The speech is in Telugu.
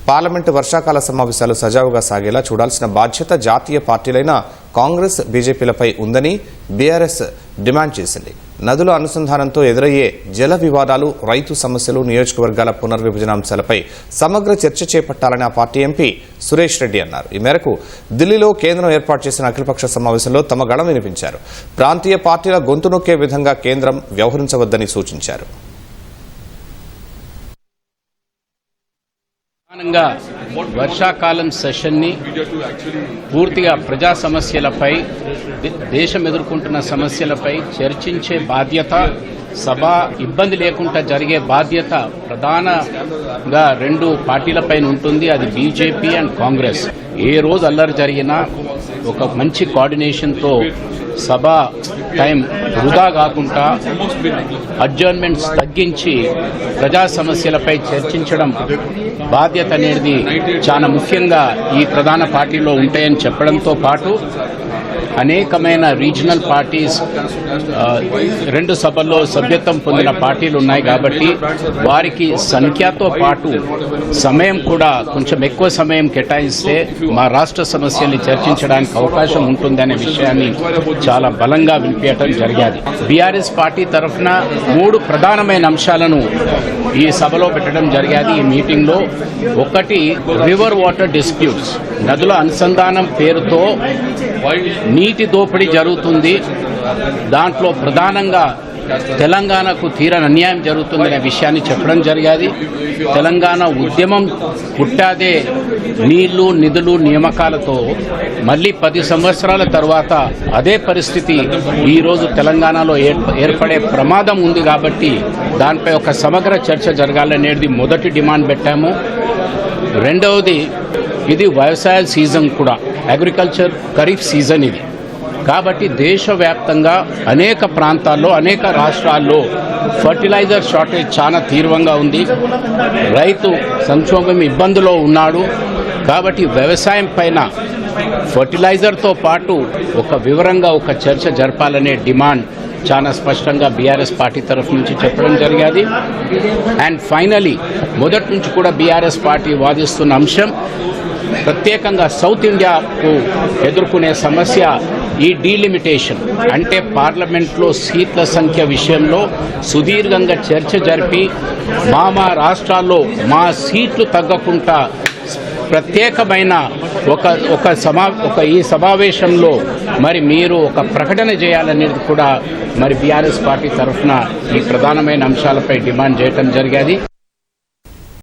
పార్లమెంటు వర్షాకాల సమావేశాలు సజావుగా సాగేలా చూడాల్సిన బాధ్యత జాతీయ పార్టీలైన కాంగ్రెస్ బీజేపీలపై ఉందని బీఆర్ఎస్ డిమాండ్ చేసింది. నదుల అనుసంధానంతో ఎదురయ్యే జల వివాదాలు, రైతు సమస్యలు, నియోజకవర్గాల పునర్విభజన అంశాలపై సమగ్ర చర్చ చేపట్టాలని ఆ పార్టీ ఎంపీ సురేష్ రెడ్డి అన్నారు. ఈ మేరకు ఢిల్లీలో కేంద్రం ఏర్పాటు చేసిన అఖిలపక్ష సమావేశంలో తమ గళం వినిపించారు. ప్రాంతీయ పార్టీల గొంతు నొక్కే విధంగా కేంద్రం వ్యవహరించవద్దని సూచించారు. వర్షాకాలం సెషన్ని పూర్తిగా ప్రజా సమస్యలపై, దేశం ఎదుర్కొంటున్న సమస్యలపై చర్చించే బాధ్యత, సభ ఇబ్బంది లేకుండా జరిగే బాధ్యత ప్రధానంగా రెండు పార్టీలపైన ఉంటుంది. అది బీజేపీ అండ్ కాంగ్రెస్. ఏ రోజు అల్లరి జరిగినా ఒక మంచి కోఆర్డినేషన్తో సభ టైం వృధా కాకుండా అడ్జర్న్మెంట్స్ తగ్గించి ప్రజా సమస్యలపై చర్చించడం బాధ్యత అనేది చాలా ముఖ్యంగా ఈ ప్రధాన పార్టీలో ఉంటాయని చెప్పడంతో పాటు అనేకమైన రీజనల్ పార్టీస్ రెండు సభల్లో సభ్యత్వం పొందిన పార్టీలు ఉన్నాయి కాబట్టి వారికి సంఖ్యతో పాటు సమయం కూడా కొంచెం ఎక్కువ సమయం కేటాయిస్తే మా రాష్ట్ర సమస్యల్ని చర్చించడానికి అవకాశం ఉంటుందనే విషయాన్ని చాలా బలంగా వినిపించడం జరిగింది. బీఆర్ఎస్ పార్టీ తరఫున 3 ప్రధానమైన అంశాలను ఈ సభలో పెట్టడం జరిగింది. ఈ మీటింగ్ లో ఒకటి, రివర్ వాటర్ డిస్ప్యూట్స్, నదుల అనుసంధానం పేరుతో నీటి దోపిడీ జరుగుతుంది. దాంట్లో ప్రధానంగా తెలంగాణకు తీరని అన్యాయం జరుగుతుందనే విషయాన్ని చెప్పడం జరిగింది. తెలంగాణ ఉద్యమం పుట్టాదే నీళ్లు, నిధులు, నియామకాలతో మళ్లీ 10 సంవత్సరాల తర్వాత అదే పరిస్థితి ఈరోజు తెలంగాణలో ఏర్పడే ప్రమాదం ఉంది కాబట్టి దానిపై ఒక సమగ్ర చర్చ జరగాలనేది మొదటి డిమాండ్ పెట్టాము. రెండవది, ఇది వ్యవసాయ సీజన్ కూడా, అగ్రికల్చర్ ఖరీఫ్ సీజన్ ఇది కాబట్టి దేశవ్యాప్తంగా అనేక ప్రాంతాల్లో, అనేక రాష్ట్రాల్లో ఫర్టిలైజర్ షార్టేజ్ చాలా తీవ్రంగా ఉంది. రైతు సంక్షోభం ఇబ్బందులో ఉన్నాడు. కాబట్టి వ్యవసాయం పైన ఫర్టిలైజర్తో పాటు ఒక వివరంగా ఒక చర్చ జరపాలనే డిమాండ్ చాలా స్పష్టంగా బీఆర్ఎస్ పార్టీ తరఫు నుంచి చెప్పడం జరిగింది. అండ్ ఫైనలీ, మొదటి నుంచి కూడా బీఆర్ఎస్ పార్టీ వాదిస్తున్న అంశం, ప్రత్యేకంగా సౌత్ ఇండియాకు ఎదుర్కొనే సమస్య ఈ డీలిమిటేషన్, అంటే పార్లమెంట్లో సీట్ల సంఖ్య విషయంలో సుదీర్ఘంగా చర్చ జరిపి మా రాష్ట్రాల్లో మా సీట్లు తగ్గకుండా ప్రత్యేకమైన ఈ సమావేశంలో మరి మీరు ఒక ప్రకటన చేయాలనేది కూడా మరి బీఆర్ఎస్ పార్టీ తరఫున ఈ ప్రధానమైన అంశాలపై డిమాండ్ చేయడం జరిగింది.